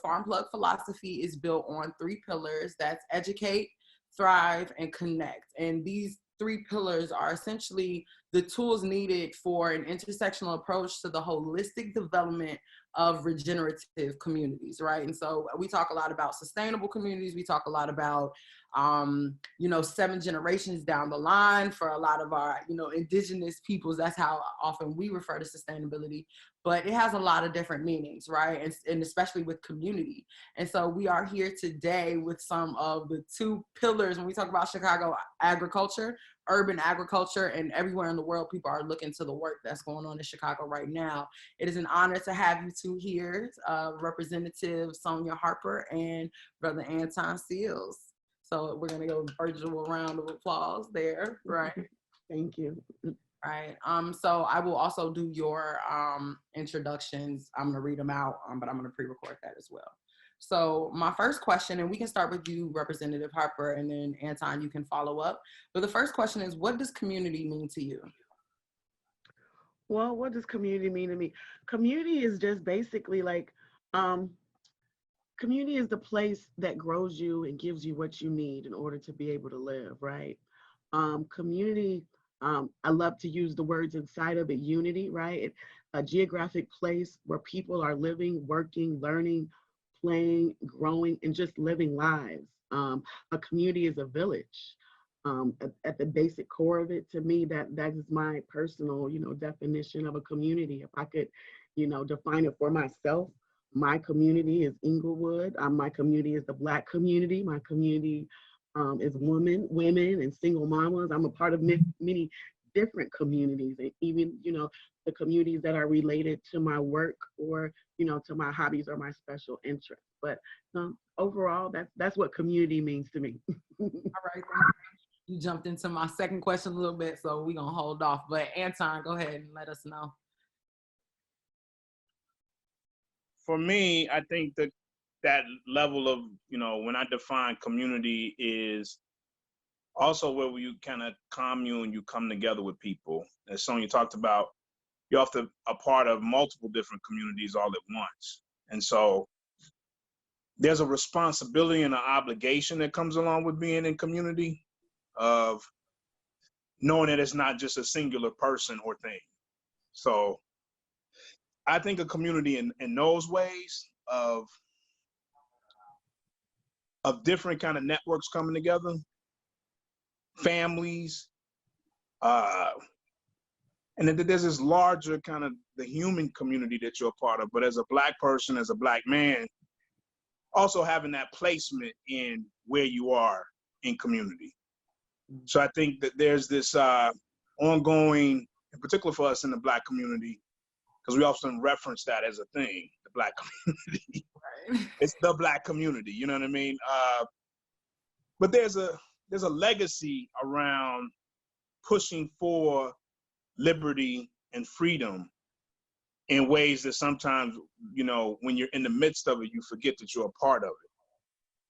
Farm Plug philosophy is built on 3 pillars. That's educate, thrive, and connect. And these 3 pillars are essentially the tools needed for an intersectional approach to the holistic development of regenerative communities, right? And so we talk a lot about sustainable communities. We talk a lot about, 7 generations down the line for a lot of our, indigenous peoples. That's how often we refer to sustainability, but it has a lot of different meanings, right? And especially with community. And so we are here today with some of the 2 pillars when we talk about Chicago agriculture, urban agriculture, and everywhere in the world, people are looking to the work that's going on in Chicago right now. It is an honor to have you 2 here, Representative Sonya Harper and Brother Anton Seals. So we're gonna go virtual round of applause there, right? Thank you. Right. So I will also do your introductions. I'm gonna read them out, but I'm gonna pre-record that as well. So my first question, and we can start with you, Representative Harper, and then Anton, you can follow up. But the first question is, what does community mean to you? Well, what does community mean to me? Community is just basically like, community is the place that grows you and gives you what you need in order to be able to live, right? Community, I love to use the words inside of it, unity, right? A geographic place where people are living, working, learning, playing, growing, and just living lives. A community is a village. At the basic core of it, to me, that is my personal, definition of a community. If I could, define it for myself, my community is Inglewood. My community is the Black community. My community is women, and single mamas. I'm a part of many different communities, and even, the communities that are related to my work or, to my hobbies or my special interests. But overall, that's what community means to me. All right. You jumped into my second question a little bit, so we're gonna hold off. But Anton, go ahead and let us know. For me, I think that level of, when I define community is also where you kind of commune, you come together with people. As Sonya talked about, you're often a part of multiple different communities all at once. And so there's a responsibility and an obligation that comes along with being in community, of knowing that it's not just a singular person or thing. So I think a community in those ways of different kind of networks coming together, families, and then there's this larger kind of the human community that you're a part of. But as a Black person, as a Black man, also having that placement in where you are in community. So I think that there's this ongoing, in particular for us in the Black community, because we often reference that as a thing, the Black community. Right. It's the Black community, you know what I mean? But there's a legacy around pushing for liberty and freedom in ways that sometimes, when you're in the midst of it, you forget that you're a part of it.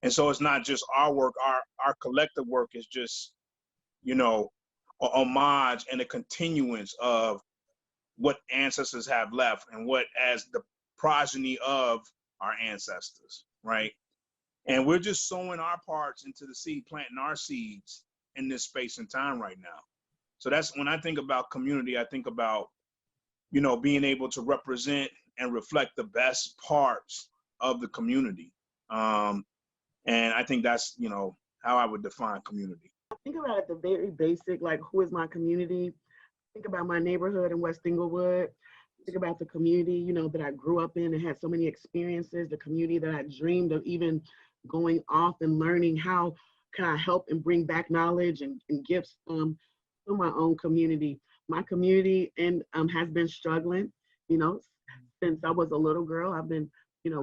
And so it's not just our work, our collective work is just, a homage and a continuance of what ancestors have left and what as the progeny of our ancestors, right? And we're just sowing our parts into the seed, planting our seeds in this space and time right now. So that's when I think about community, I think about, being able to represent and reflect the best parts of the community. And I think that's, how I would define community. Think about it, the very basic, like, who is my community? Think about my neighborhood in West Inglewood. Think about the community, that I grew up in and had so many experiences, the community that I dreamed of even going off and learning how can I help and bring back knowledge and gifts to my own community. My community has been struggling, since I was a little girl. I've been,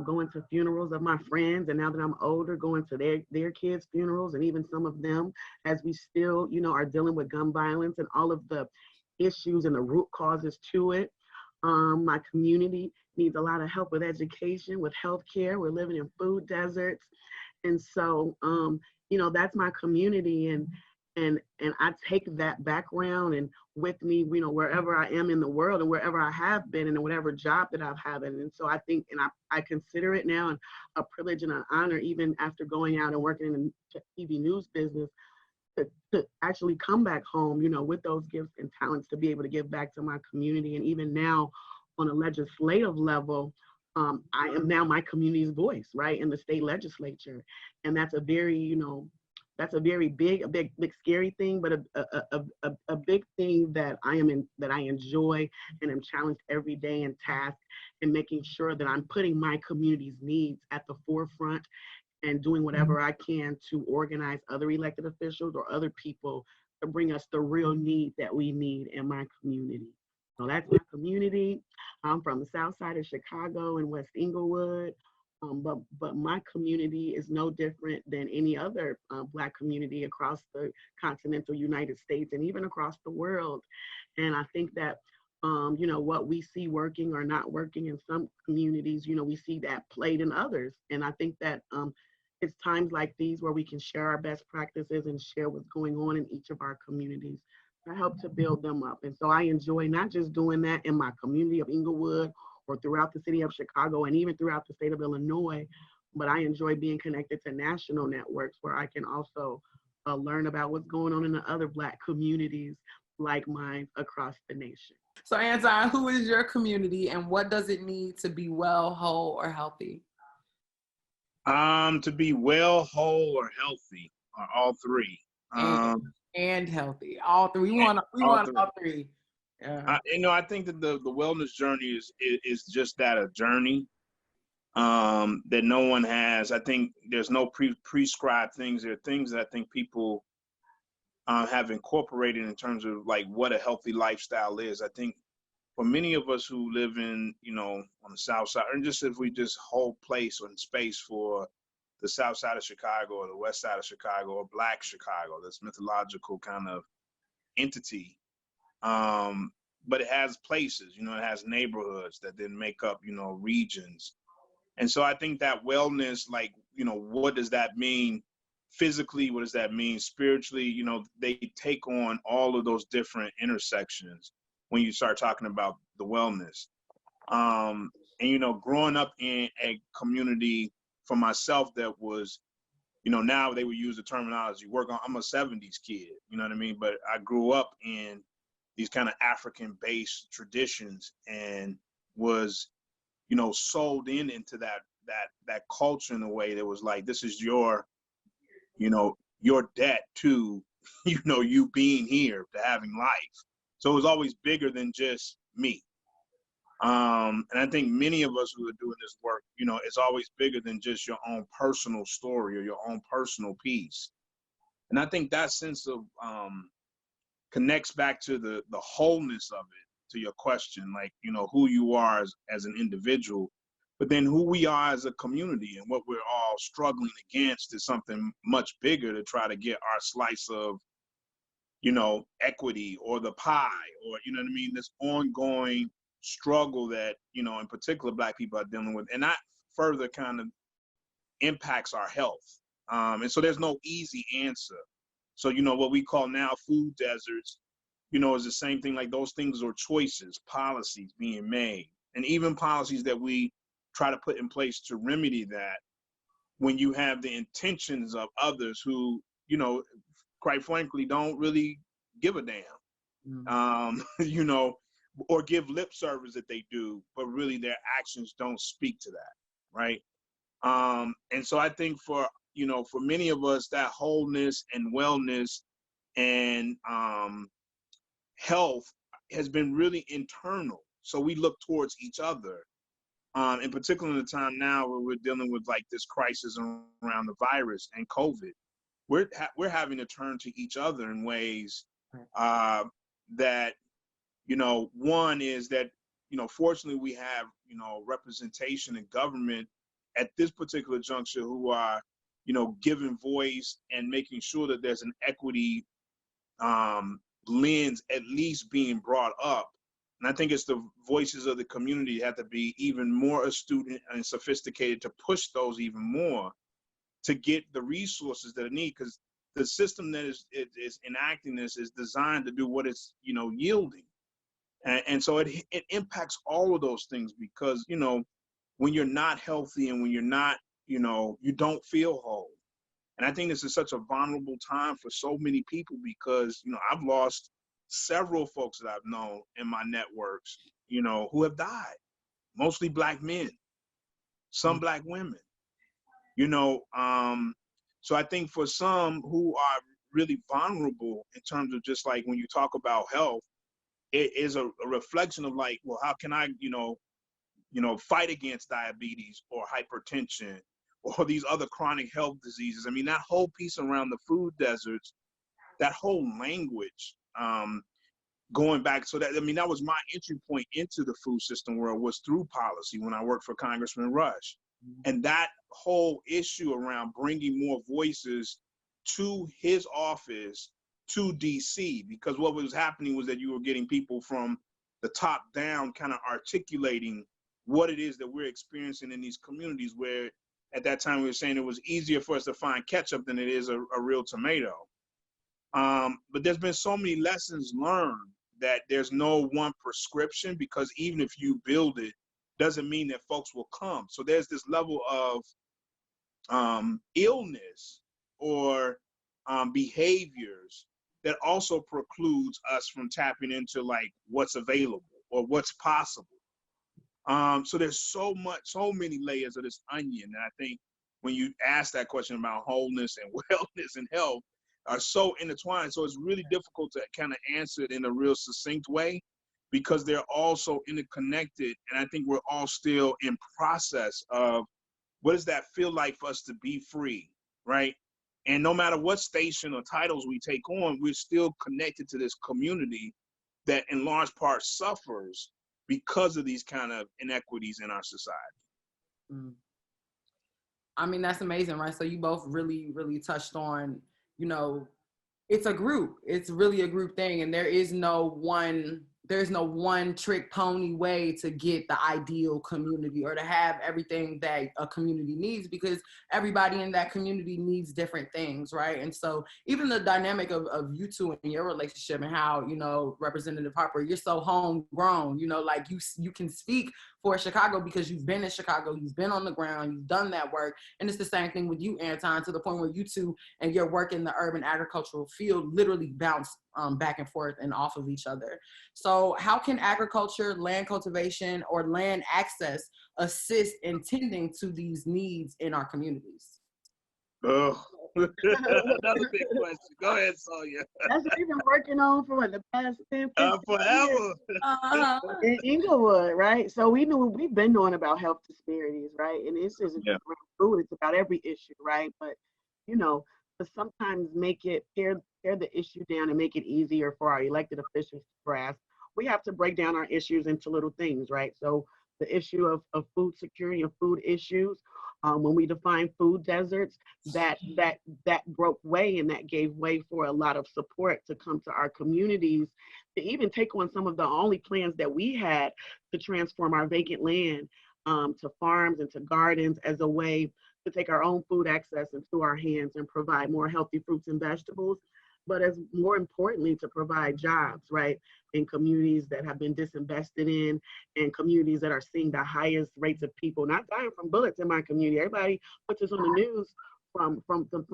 going to funerals of my friends, and now that I'm older, going to their kids' funerals, and even some of them, as we still, are dealing with gun violence and all of the issues and the root causes to it. My community needs a lot of help with education, with healthcare. We're living in food deserts. And so, that's my community. And and I take that background and with me, you know, wherever I am in the world and wherever I have been and in whatever job that I've had. And so I think, and I consider it now a privilege and an honor, even after going out and working in the TV news business, to actually come back home, you know, with those gifts and talents to be able to give back to my community. And even now on a legislative level, I am now my community's voice, right, in the state legislature. And that's a very, you know, that's a very big, scary thing, but a big thing that that I enjoy and am challenged every day and tasked in making sure that I'm putting my community's needs at the forefront and doing whatever I can to organize other elected officials or other people to bring us the real need that we need in my community. So that's my community. I'm from the south side of Chicago in West Inglewood. But my community is no different than any other Black community across the continental United States and even across the world. And I think that, you know, what we see working or not working in some communities, you know, we see that played in others. And I think that it's times like these where we can share our best practices and share what's going on in each of our communities to help to build them up. And so I enjoy not just doing that in my community of Inglewood or throughout the city of Chicago and even throughout the state of Illinois, but I enjoy being connected to national networks where I can also learn about what's going on in the other Black communities like mine across the nation. So Anton, who is your community and what does it need to be well, whole, or healthy? To be well, whole, or healthy, or all three. And healthy, all three. We want all three. Yeah. You know, I think that the wellness journey is just that, a journey that no one has. I think there's no prescribed things. There are things that I think people have incorporated in terms of like what a healthy lifestyle is. I think for many of us who live in, you know, on the south side, or just if we just hold place or space for the south side of Chicago or the west side of Chicago or Black Chicago, this mythological kind of entity. But it has places, you know, it has neighborhoods that then make up, you know, regions. And so I think that wellness, like, you know, what does that mean physically? What does that mean spiritually? You know, they take on all of those different intersections when you start talking about the wellness. And, you know, growing up in a community for myself that was, you know, now they would use the terminology, I'm a 70s kid, you know what I mean? But I grew up in these kind of African-based traditions and was, you know, sold into that culture in a way that was like, this is your, you know, your debt to, you know, you being here, to having life. So it was always bigger than just me. And I think many of us who are doing this work, you know, it's always bigger than just your own personal story or your own personal piece. And I think that sense of connects back to the wholeness of it, to your question, like, you know, who you are as an individual, but then who we are as a community and what we're all struggling against is something much bigger to try to get our slice of, you know, equity or the pie, or, you know what I mean, this ongoing struggle that, you know, in particular Black people are dealing with, and that further kind of impacts our health. And so there's no easy answer. So, you know, what we call now food deserts, you know, is the same thing. Like, those things are choices, policies being made, and even policies that we try to put in place to remedy that, when you have the intentions of others who, you know, quite frankly, don't really give a damn, you know, or give lip service that they do, but really their actions don't speak to that, right? And so I think for, you know, for many of us, that wholeness and wellness and health has been really internal. So we look towards each other, in particular in the time now where we're dealing with like this crisis around the virus and COVID. We're having to turn to each other in ways that, you know, one is that, you know, fortunately we have, you know, representation in government at this particular juncture who are, you know, giving voice and making sure that there's an equity lens at least being brought up. And I think it's the voices of the community that have to be even more astute and sophisticated to push those even more to get the resources that are needed. Because the system that is enacting this is designed to do what it's, you know, yielding. And so it impacts all of those things because, you know, when you're not healthy and when you're not, you know, you don't feel whole. And I think this is such a vulnerable time for so many people because, you know, I've lost several folks that I've known in my networks, you know, who have died, mostly Black men, some Black women, you know. So I think for some who are really vulnerable in terms of just like when you talk about health, it is a reflection of like, well, how can I, you know, fight against diabetes or hypertension or these other chronic health diseases. I mean, that whole piece around the food deserts, that whole language, going back. So that, I mean, that was my entry point into the food system world was through policy when I worked for Congressman Rush. And that whole issue around bringing more voices to his office, to DC, because what was happening was that you were getting people from the top down kind of articulating what it is that we're experiencing in these communities where at that time we were saying it was easier for us to find ketchup than it is a real tomato. But there's been so many lessons learned that there's no one prescription, because even if you build it, doesn't mean that folks will come. So there's this level of illness or behaviors that also precludes us from tapping into like what's available or what's possible. So there's so many layers of this onion. And I think when you ask that question about wholeness and wellness and health are so intertwined. So it's really difficult to kind of answer it in a real succinct way because they're all so interconnected. And I think we're all still in process of what does that feel like for us to be free, right? And no matter what station or titles we take on, we're still connected to this community that in large part suffers because of these kind of inequities in our society. I mean, that's amazing, right? So you both really, really touched on, you know, it's a group. It's really a group thing. And there's no one trick pony way to get the ideal community or to have everything that a community needs, because everybody in that community needs different things, right? And so even the dynamic of you two and your relationship and how, you know, Representative Harper, you're so homegrown, you know, like you can speak for Chicago because you've been in Chicago, you've been on the ground, you've done that work. And it's the same thing with you, Anton, to the point where you two and your work in the urban agricultural field literally bounce back and forth and off of each other. So how can agriculture, land cultivation, or land access assist in tending to these needs in our communities? Oh, another big question. Go ahead, Sonya. That's what we've been working on for what, the past 10, 15 forever. Years in Inglewood, right? So we've been knowing about health disparities, right? And this isn't just around food, it's about every issue, right? But, you know, to sometimes make it, tear the issue down and make it easier for our elected officials to grasp, we have to break down our issues into little things, right? So the issue of food security and food issues, when we define food deserts, that broke way, and that gave way for a lot of support to come to our communities to even take on some of the only plans that we had to transform our vacant land to farms and to gardens as a way to take our own food access into our hands and provide more healthy fruits and vegetables, but as more importantly, to provide jobs, right, in communities that have been disinvested in, and communities that are seeing the highest rates of people not dying from bullets in my community. Everybody puts this on the news from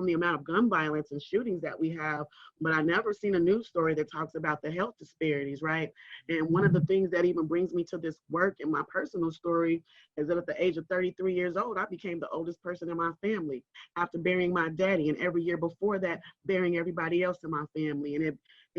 the amount of gun violence and shootings that we have, but I never seen a news story that talks about the health disparities, right? And one of the things that even brings me to this work in my personal story is that at the age of 33 years old, I became the oldest person in my family after burying my daddy, and every year before that, burying everybody else in my family. And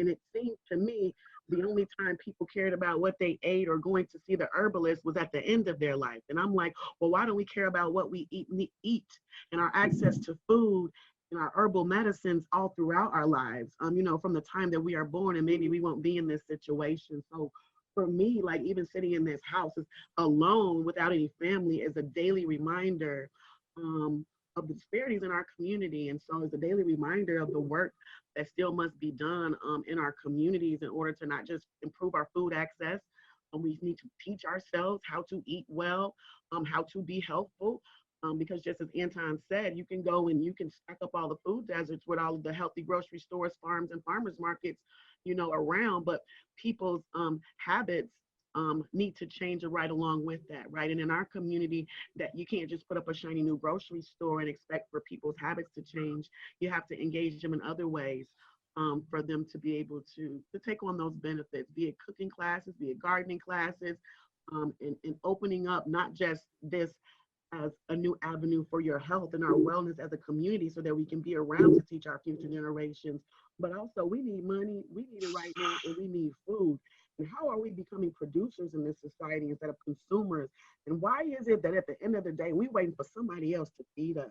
it seemed to me the only time people cared about what they ate or going to see the herbalist was at the end of their life. And I'm like, well, why don't we care about what we eat and our access to food and our herbal medicines all throughout our lives, you know, from the time that we are born, and maybe we won't be in this situation. So for me, like even sitting in this house alone without any family is a daily reminder of the disparities in our community. And so it's a daily reminder of the work that still must be done in our communities in order to not just improve our food access. We need to teach ourselves how to eat well, how to be healthful, Because just as Anton said, you can go and you can stack up all the food deserts with all of the healthy grocery stores, farms, and farmers markets, around, but people's habits need to change right along with that, right? And in our community, that you can't just put up a shiny new grocery store and expect for people's habits to change. You have to engage them in other ways. For them to be able to take on those benefits, be it cooking classes, be it gardening classes, and opening up not just this as a new avenue for your health and our wellness as a community so that we can be around to teach our future generations. But also, we need money, we need it right now, and we need food. And how are we becoming producers in this society instead of consumers? And why is it that at the end of the day, we waiting for somebody else to feed us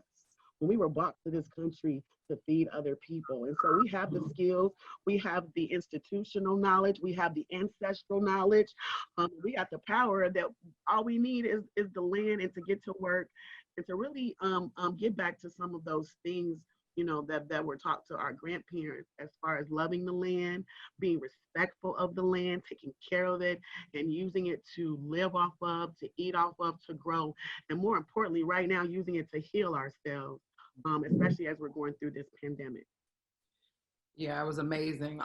when we were brought to this country to feed other people? And so we have the skills, we have the institutional knowledge, we have the ancestral knowledge, we got the power that all we need is the land and to get to work and to really get back to some of those things, that were taught to our grandparents as far as loving the land, being respectful of the land, taking care of it, and using it to live off of, to eat off of, to grow, and more importantly, right now, using it to heal ourselves, especially as we're going through this pandemic. Yeah, it was amazing.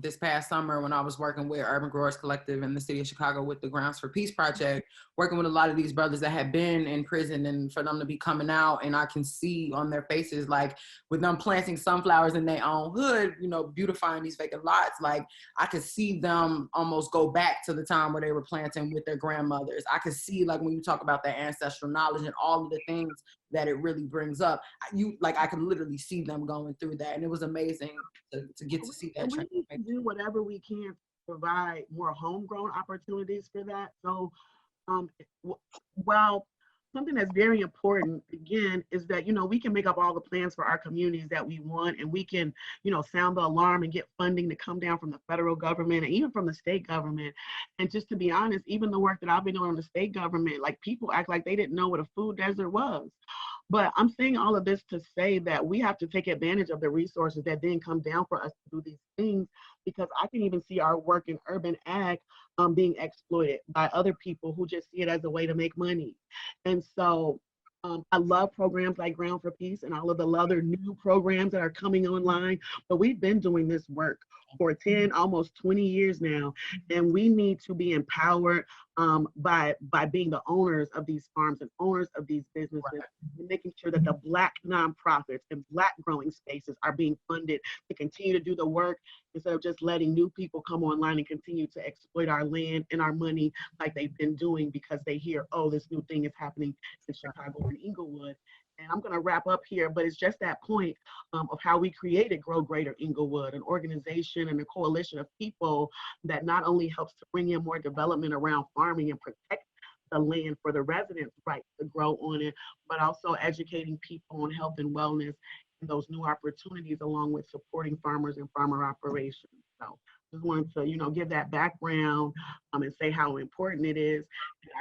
This past summer when I was working with Urban Growers Collective in the city of Chicago with the Grounds for Peace Project, working with a lot of these brothers that had been in prison and for them to be coming out, and I can see on their faces, like with them planting sunflowers in their own hood, beautifying these vacant lots, like I could see them almost go back to the time where they were planting with their grandmothers. I could see, like, when you talk about that ancestral knowledge and all of the things that it really brings up, I could literally see them going through that. And it was amazing to get to see that. And we need to do whatever we can to provide more homegrown opportunities for that. So while something that's very important, again, is that, we can make up all the plans for our communities that we want, and we can, sound the alarm and get funding to come down from the federal government and even from the state government. And just to be honest, even the work that I've been doing on the state government, like, people act like they didn't know what a food desert was. But I'm saying all of this to say that we have to take advantage of the resources that then come down for us to do these things, because I can even see our work in urban ag being exploited by other people who just see it as a way to make money. And so I love programs like Ground for Peace and all of the other new programs that are coming online, but we've been doing this work for 10, almost 20 years now, and we need to be empowered by being the owners of these farms and owners of these businesses, right, and making sure that the Black nonprofits and Black growing spaces are being funded to continue to do the work instead of just letting new people come online and continue to exploit our land and our money like they've been doing because they hear, oh, this new thing is happening in Chicago and Inglewood. And I'm going to wrap up here, but it's just that point of how we created Grow Greater Inglewood, an organization and a coalition of people that not only helps to bring in more development around farming and protect the land for the residents' right to grow on it, but also educating people on health and wellness and those new opportunities, along with supporting farmers and farmer operations. So just wanted to, give that background and say how important it is.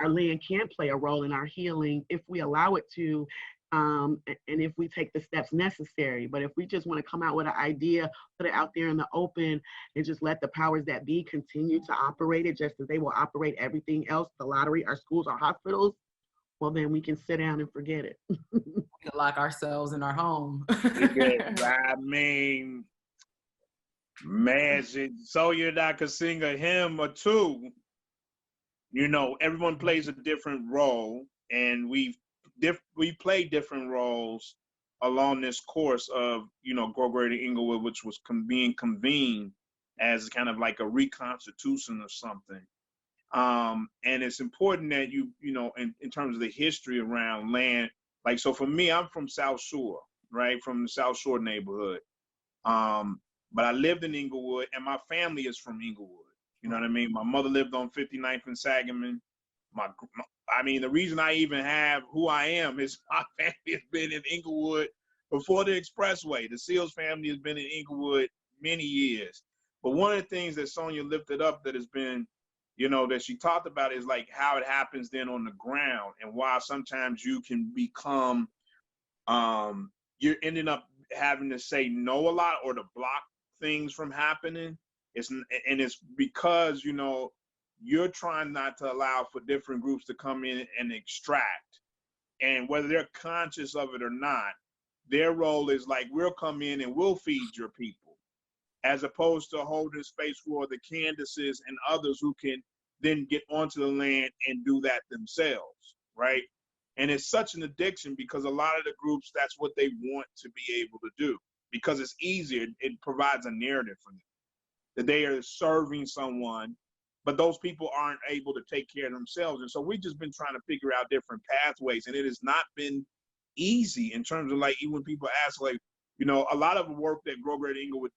Our land can play a role in our healing if we allow it to. And if we take the steps necessary. But if we just want to come out with an idea, put it out there in the open, and just let the powers that be continue to operate it just as they will operate everything else, the lottery, our schools, our hospitals, well, then we can sit down and forget it. We can lock ourselves in our home. I mean, man, Sonya and I could sing a hymn or two. Everyone plays a different role, and we play different roles along this course of, Grow Greater Inglewood, which was being convened as kind of like a reconstitution or something. And it's important that in terms of the history around land, like, so for me, I'm from South Shore, right? From the South Shore neighborhood. But I lived in Inglewood, and my family is from Inglewood. You know what I mean? My mother lived on 59th and Sangamon. The reason I even have who I am is my family has been in Inglewood before the expressway. The Seals family has been in Inglewood many years. But one of the things that Sonya lifted up that has been, that she talked about is like how it happens then on the ground, and why sometimes you can become, you're ending up having to say no a lot or to block things from happening. It's because, you're trying not to allow for different groups to come in and extract And whether they're conscious of it or not, their role is like, we'll come in and we'll feed your people, as opposed to holding space for the Candaces and others who can then get onto the land and do that themselves, right? And it's such an addiction because a lot of the groups, that's what they want to be able to do because it's easier. It provides a narrative for them that they are serving someone, but those people aren't able to take care of themselves. And so we've just been trying to figure out different pathways, and it has not been easy in terms of like, even when people ask, like, you know, a lot of the work that Grow Great Inglewood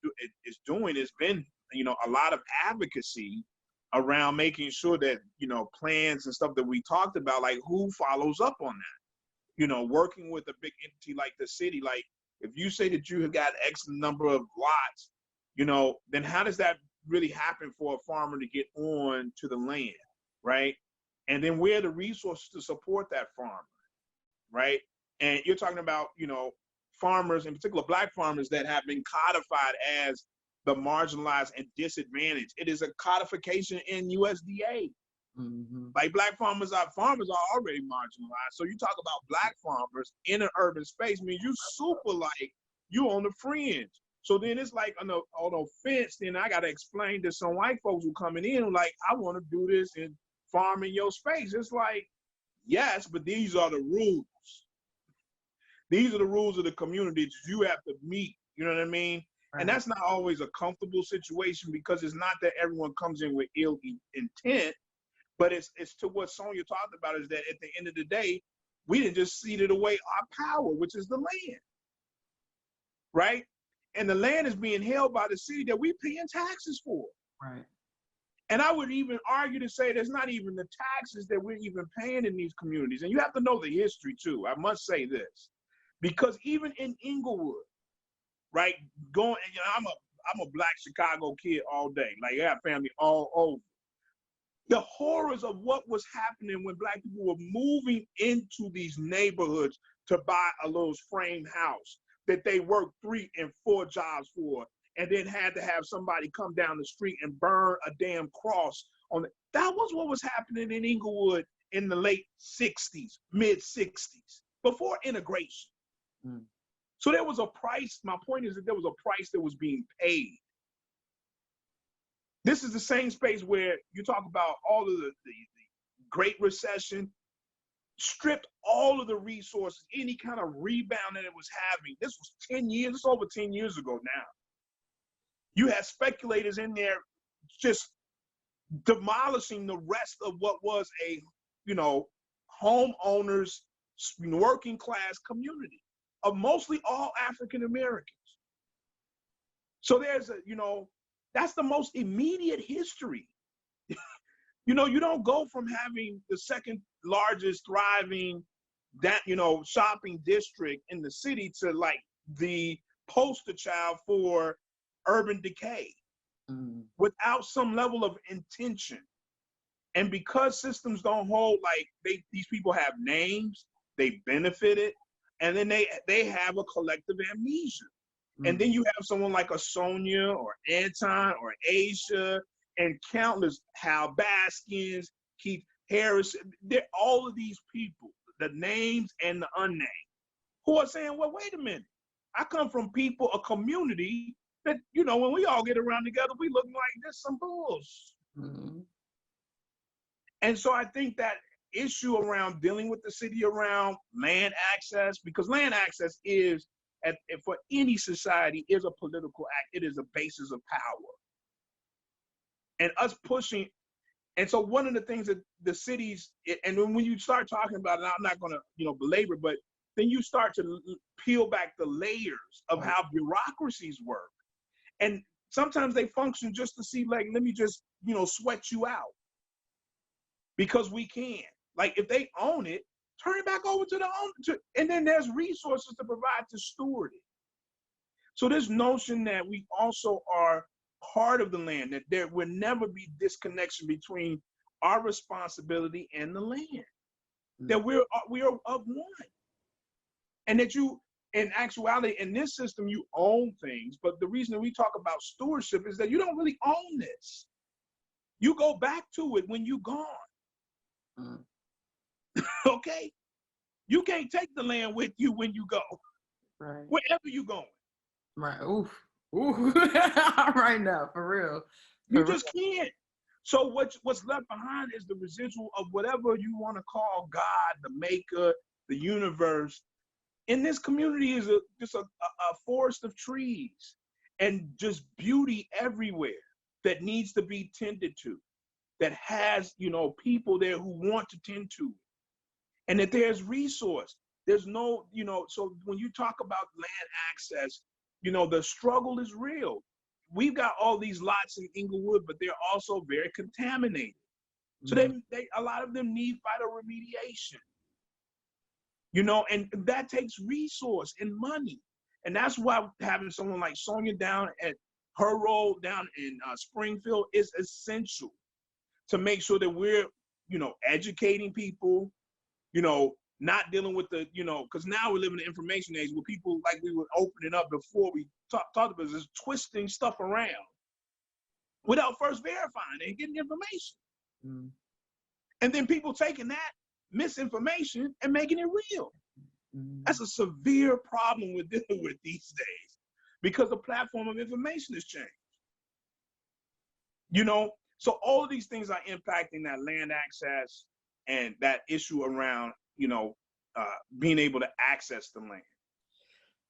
is doing has been, you know, a lot of advocacy around making sure that, you know, plans and stuff that we talked about, like who follows up on that, you know, working with a big entity like the city. Like if you say that you have got X number of lots, you know, then how does that really happen for a farmer to get on to the land, right? And then where are the resources to support that farmer, right? And you're talking about, you know, farmers, in particular Black farmers, that have been codified as the marginalized and disadvantaged. It is a codification in USDA. Mm-hmm. Like Black farmers are already marginalized. So you talk about Black farmers in an urban space means you super like you on the fringe. So then it's like on the fence, then I got to explain to some white folks who coming in like, I want to do this and farm in your space. It's like, yes, but these are the rules. These are the rules of the community that you have to meet. You know what I mean? Right. And that's not always a comfortable situation because it's not that everyone comes in with ill intent, but it's to what Sonya talked about is that at the end of the day, we didn't just ceded away our power, which is the land, right? And the land is being held by the city that we're paying taxes for. Right. And I would even argue to say there's not even the taxes that we're even paying in these communities. And you have to know the history too. I must say this, because even in Inglewood, right, going, and you know, I'm a Black Chicago kid all day. Like I have family all over. The horrors of what was happening when Black people were moving into these neighborhoods to buy a little frame house that they worked 3 and 4 jobs for, and then had to have somebody come down the street and burn a damn cross on it. That was what was happening in Inglewood in the late 60s, mid 60s, before integration. Mm. So there was a price. My point is that there was a price that was being paid. This is the same space where you talk about all of the Great Recession, stripped all of the resources, any kind of rebound that it was having. This was 10 years, it's over 10 years ago now. You had speculators in there just demolishing the rest of what was a, you know, homeowners, working class community of mostly all African Americans. So there's a, you know, that's the most immediate history. You know, you don't go from having the second largest thriving, that, you know, shopping district in the city to like the poster child for urban decay without some level of intention. And because systems don't hold, like these people have names, they benefited, and then they have a collective amnesia. And then you have someone like a Sonya or Anton or Asia and countless Hal Baskins, Keith Harris. They're all of these people, the names and the unnamed, who are saying, well, wait a minute. I come from people, a community that, you know, when we all get around together, we look like this some bulls. Mm-hmm. And so I think that issue around dealing with the city around land access, because land access is, for any society, is a political act. It is a basis of power. And us pushing, and so one of the things that the cities, and when you start talking about it, I'm not going to, you know, belabor, but then you start to peel back the layers of how bureaucracies work. And sometimes they function just to see, like, let me just, you know, sweat you out. Because we can. Like, if they own it, turn it back over to the owner. And then there's resources to provide to steward it. So this notion that we also are part of the land, that there will never be disconnection between our responsibility and the land, that we are of one. And that you, in actuality, in this system, you own things. But the reason that we talk about stewardship is that you don't really own this. You go back to it when you're gone. Okay? You can't take the land with you when you go, Right. wherever you going. Right. Oof. Ooh. Right now, for real. You just can't. So what's left behind is the residual of whatever you want to call God, the maker, the universe. In this community is just a forest of trees and just beauty everywhere that needs to be tended to, that has, people there who want to tend to it, and that there's resource. There's no, so when you talk about land access, the struggle is real. We've got all these lots in Inglewood, but they're also very contaminated. So they a lot of them need phytoremediation, and that takes resource and money. And that's why having someone like Sonya down at her role down in Springfield is essential to make sure that we're, educating people, not dealing with the, because now we live in the information age where people, like we were opening up before we talked about this, is twisting stuff around without first verifying and getting information. And then people taking that misinformation and making it real. That's a severe problem we're dealing with these days because the platform of information has changed. So all of these things are impacting that land access and that issue around, being able to access the land.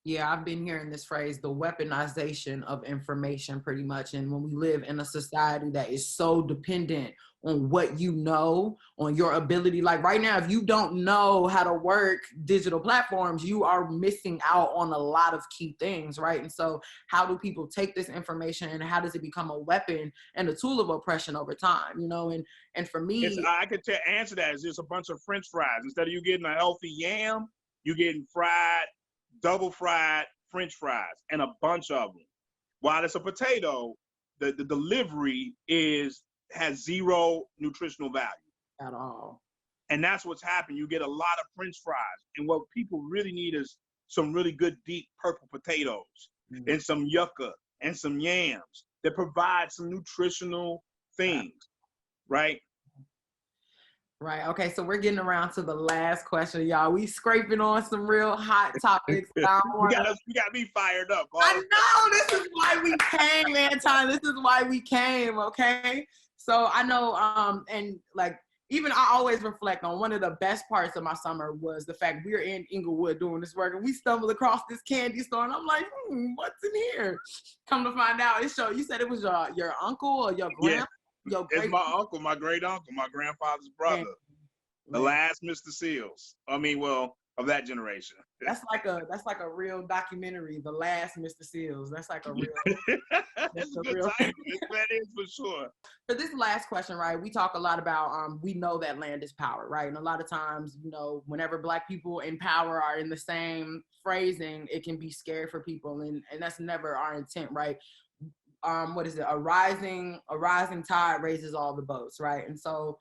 Yeah, I've been hearing this phrase, the weaponization of information, pretty much. And when we live in a society that is so dependent on what you know, on your ability, like right now, if you don't know how to work digital platforms, you are missing out on a lot of key things, right? And so how do people take this information and how does it become a weapon and a tool of oppression over time, And for me, I could answer that. It's just a bunch of French fries. Instead of you getting a healthy yam, you're getting fried, double fried French fries, and a bunch of them. While it's a potato, the delivery has zero nutritional value at all. And that's what's happened. You get a lot of French fries, and what people really need is some really good deep purple potatoes and some yucca and some yams that provide some nutritional things, right? Right. Okay. So we're getting around to the last question, y'all. We scraping on some real hot topics. You got me fired up. I know. This is why we came, Anton. This is why we came. Okay. So I know, and like, even I always reflect on one of the best parts of my summer was the fact we were in Inglewood doing this work and we stumbled across this candy store and I'm like, what's in here? Come to find out, you said it was your uncle or your grandpa? Yeah. It's my uncle, my great uncle, my grandfather's brother, the last Mr. Seals. Of that generation. That's like a real documentary, The Last Mr. Seals. That's like a real. That's a good title. That is for sure. For this last question, right? We talk a lot about we know that land is power, right? And a lot of times, whenever Black people in power are in the same phrasing, it can be scary for people, and that's never our intent, right? What is it? A rising tide raises all the boats, right? And so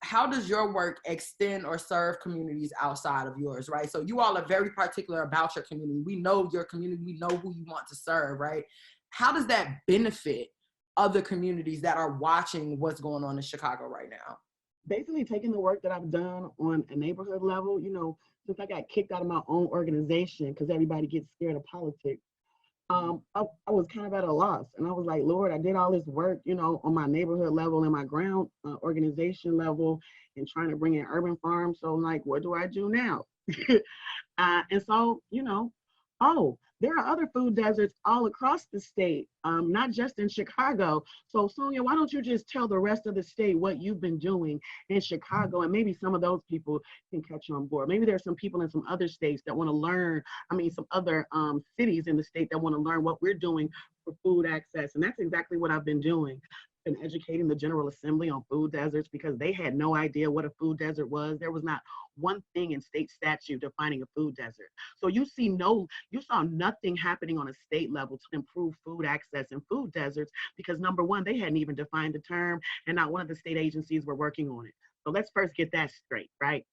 how does your work extend or serve communities outside of yours, right? So you all are very particular about your community. We know your community, we know who you want to serve, right? How does that benefit other communities that are watching what's going on in Chicago right now? Basically taking the work that I've done on a neighborhood level, since I got kicked out of my own organization because everybody gets scared of politics, I was kind of at a loss, and I was like, Lord, I did all this work, on my neighborhood level and my ground organization level and trying to bring in urban farms. So I'm like, what do I do now? And so, there are other food deserts all across the state, not just in Chicago. So Sonya, why don't you just tell the rest of the state what you've been doing in Chicago, and maybe some of those people can catch you on board. Maybe there's some people in some other states that want to learn, some other cities in the state that want to learn what we're doing for food access. And that's exactly what I've been doing. Been educating the General Assembly on food deserts because they had no idea what a food desert was. There was not one thing in state statute defining a food desert. So you saw nothing happening on a state level to improve food access in food deserts because number one, they hadn't even defined the term and not one of the state agencies were working on it. So let's first get that straight, right?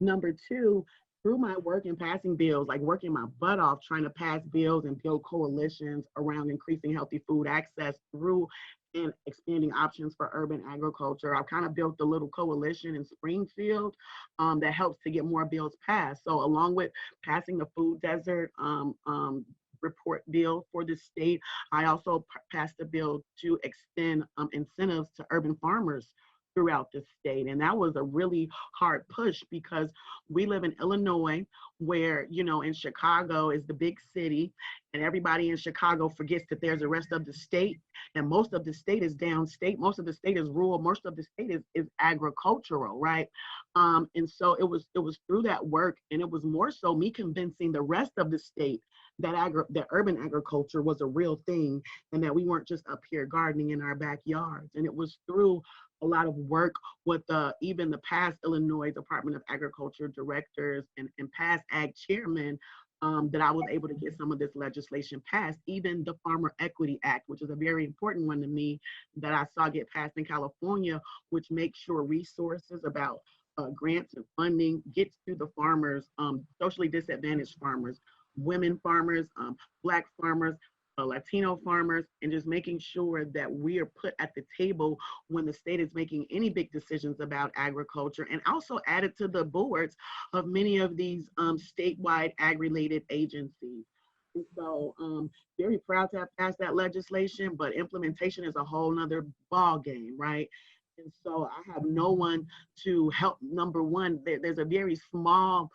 Number two, through my work in passing bills, like working my butt off trying to pass bills and build coalitions around increasing healthy food access through and expanding options for urban agriculture, I've kind of built a little coalition in Springfield that helps to get more bills passed. So along with passing the food desert report bill for the state, I also passed a bill to extend incentives to urban farmers throughout the state. And that was a really hard push because we live in Illinois, where, you know, in Chicago is the big city, and everybody in Chicago forgets that there's the rest of the state. And most of the state is downstate. Most of the state is rural. Most of the state is agricultural, right? And so it was through that work, and it was more so me convincing the rest of the state that urban agriculture was a real thing, and that we weren't just up here gardening in our backyards. And it was through a lot of work with even the past Illinois Department of Agriculture directors and past ag chairmen that I was able to get some of this legislation passed. Even the Farmer Equity Act, which is a very important one to me, that I saw get passed in California, which makes sure resources about grants and funding gets to the farmers, socially disadvantaged farmers, women farmers, Black farmers, Latino farmers, and just making sure that we are put at the table when the state is making any big decisions about agriculture, and also added to the boards of many of these statewide ag-related agencies. And so very proud to have passed that legislation, but implementation is a whole nother ball game, right? And so I have no one to help. Number one, there's a very small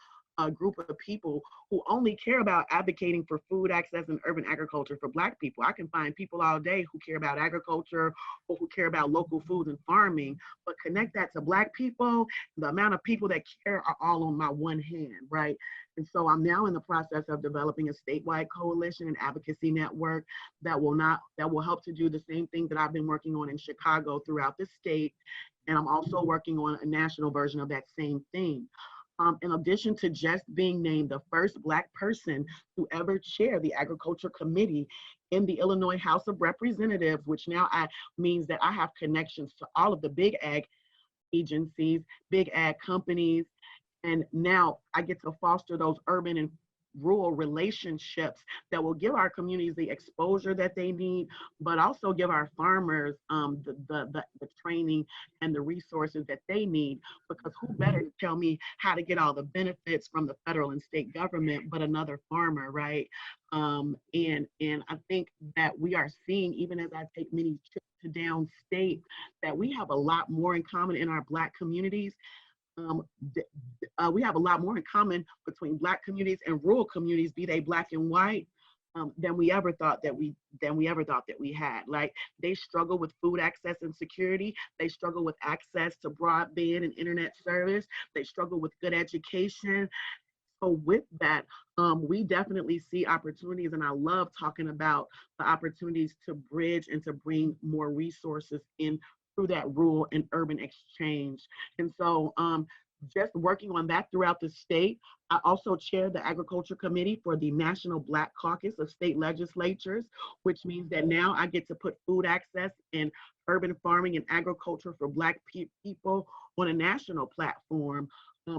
group of people who only care about advocating for food access and urban agriculture for Black people. I can find people all day who care about agriculture or who care about local foods and farming, but connect that to Black people, the amount of people that care are all on my one hand, right? And so I'm now in the process of developing a statewide coalition and advocacy network that will help to do the same thing that I've been working on in Chicago throughout the state. And I'm also working on a national version of that same thing. In addition to just being named the first Black person to ever chair the Agriculture Committee in the Illinois House of Representatives, which now means that I have connections to all of the big ag agencies, big ag companies, and now I get to foster those urban and rural relationships that will give our communities the exposure that they need, but also give our farmers the training and the resources that they need, because who better to tell me how to get all the benefits from the federal and state government but another farmer, right? And I think that we are seeing, even as I take many trips to downstate, that we have a lot more in common in our Black communities. We have a lot more in common between Black communities and rural communities, be they Black and white, than we ever thought that we had. Like, they struggle with food access and security. They struggle with access to broadband and internet service. They struggle with good education. So with that, we definitely see opportunities, and I love talking about the opportunities to bridge and to bring more resources in through that rural and urban exchange. And so just working on that throughout the state. I also chair the Agriculture Committee for the National Black Caucus of state legislatures, which means that now I get to put food access and urban farming and agriculture for Black people on a national platform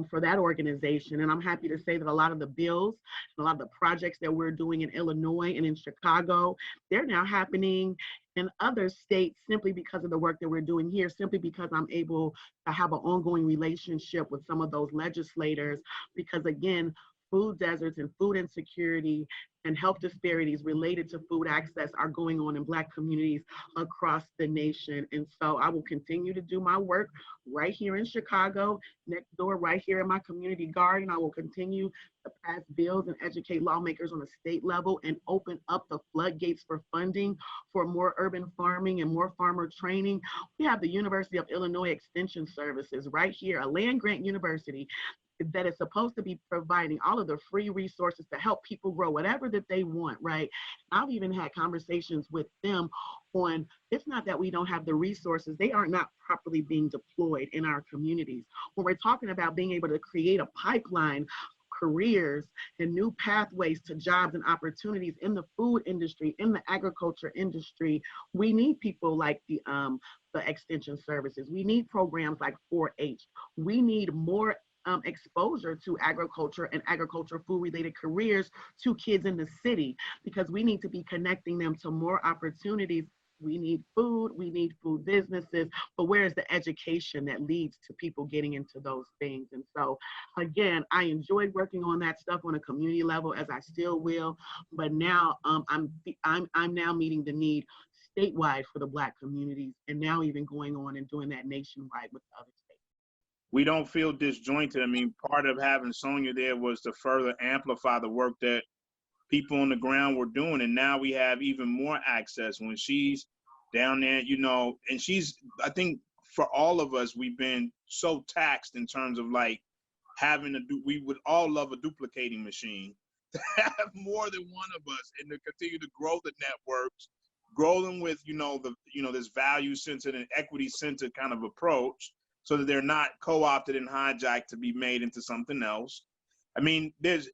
for that organization. And I'm happy to say that a lot of the bills, a lot of the projects that we're doing in Illinois and in Chicago, they're now happening in other states simply because of the work that we're doing here, simply because I'm able to have an ongoing relationship with some of those legislators, because again, food deserts and food insecurity and health disparities related to food access are going on in Black communities across the nation. And so I will continue to do my work right here in Chicago, next door, right here in my community garden. I will continue to pass bills and educate lawmakers on a state level and open up the floodgates for funding for more urban farming and more farmer training. We have the University of Illinois Extension Services right here, a land grant university that is supposed to be providing all of the free resources to help people grow whatever that they want, right? I've even had conversations with them on, it's not that we don't have the resources, they are not properly being deployed in our communities. When we're talking about being able to create a pipeline, careers and new pathways to jobs and opportunities in the food industry, in the agriculture industry, we need people like the extension services. We need programs like 4-H. We need more exposure to agriculture and agriculture food related careers to kids in the city, because we need to be connecting them to more opportunities. We need food businesses, but where is the education that leads to people getting into those things? And so, again, I enjoyed working on that stuff on a community level, as I still will. But now I'm now meeting the need statewide for the Black communities, and now even going on and doing that nationwide with the other states. We don't feel disjointed. I mean, part of having Sonya there was to further amplify the work that people on the ground were doing, and now we have even more access when she's down there, you know. And she's, I think for all of us, we've been so taxed in terms of like having we would all love a duplicating machine to have more than one of us and to continue to grow the networks, grow them with, this value centered and equity centered kind of approach, so that they're not co-opted and hijacked to be made into something else. I mean, there's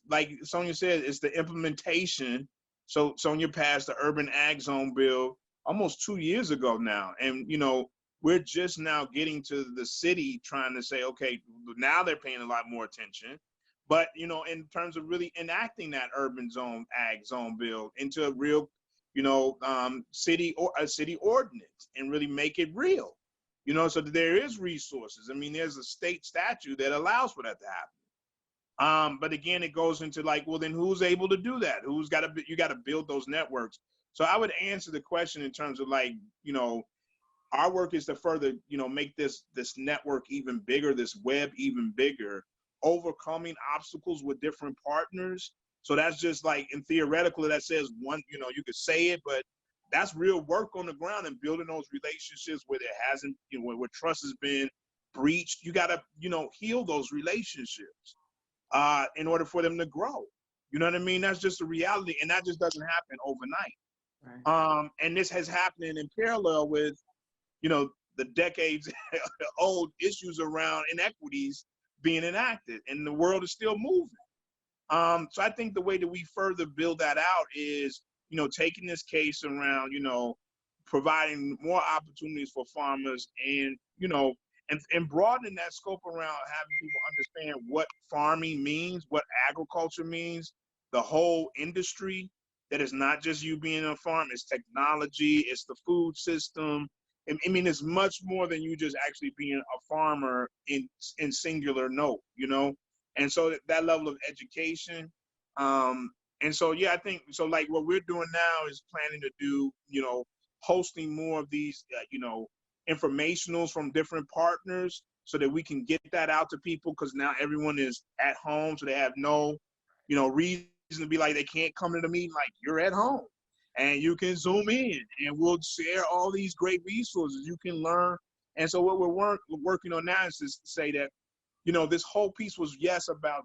like Sonya said, it's the implementation. So Sonya passed the urban ag zone bill almost 2 years ago now. And, we're just now getting to the city trying to say, okay, now they're paying a lot more attention. But, in terms of really enacting that urban zone ag zone bill into a real, city ordinance and really make it real, so that there is resources. I mean, there's a state statute that allows for that to happen. But again, it goes into like, well, then who's able to do that? You got to build those networks. So I would answer the question in terms of like, our work is to further, make this network even bigger, this web even bigger, overcoming obstacles with different partners. So that's just like, in theoretical, that says one, you could say it, but that's real work on the ground and building those relationships where there hasn't, where trust has been breached. You got to, heal those relationships in order for them to grow. You know what I mean? That's just a reality, and that just doesn't happen overnight. Right. And this has happened in parallel with, the decades old issues around inequities being enacted, and the world is still moving. So I think the way that we further build that out is, taking this case around, providing more opportunities for farmers and, and broadening that scope around having people understand what farming means, what agriculture means, the whole industry, that is not just you being on a farm, it's technology, it's the food system. I mean, it's much more than you just actually being a farmer in singular note, And so that level of education. And so, yeah, I think, so like what we're doing now is planning to do, hosting more of these, informationals from different partners so that we can get that out to people, because now everyone is at home. So they have no, reason to be like, they can't come to the meeting. Like, you're at home and you can Zoom in and we'll share all these great resources you can learn. And so what we're working on now is to say that, this whole piece was, yes, about,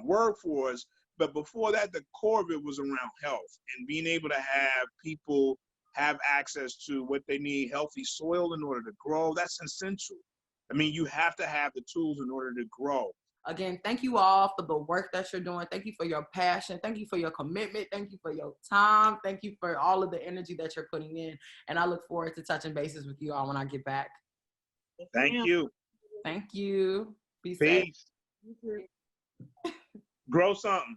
workforce, but before that, the core of it was around health and being able to have people have access to what they need, healthy soil in order to grow. That's essential. I mean, you have to have the tools in order to grow. Again, thank you all for the work that you're doing. Thank you for your passion. Thank you for your commitment. Thank you for your time. Thank you for all of the energy that you're putting in. And I look forward to touching bases with you all when I get back. Thank you. Thank you. Be Peace. safe. Grow something.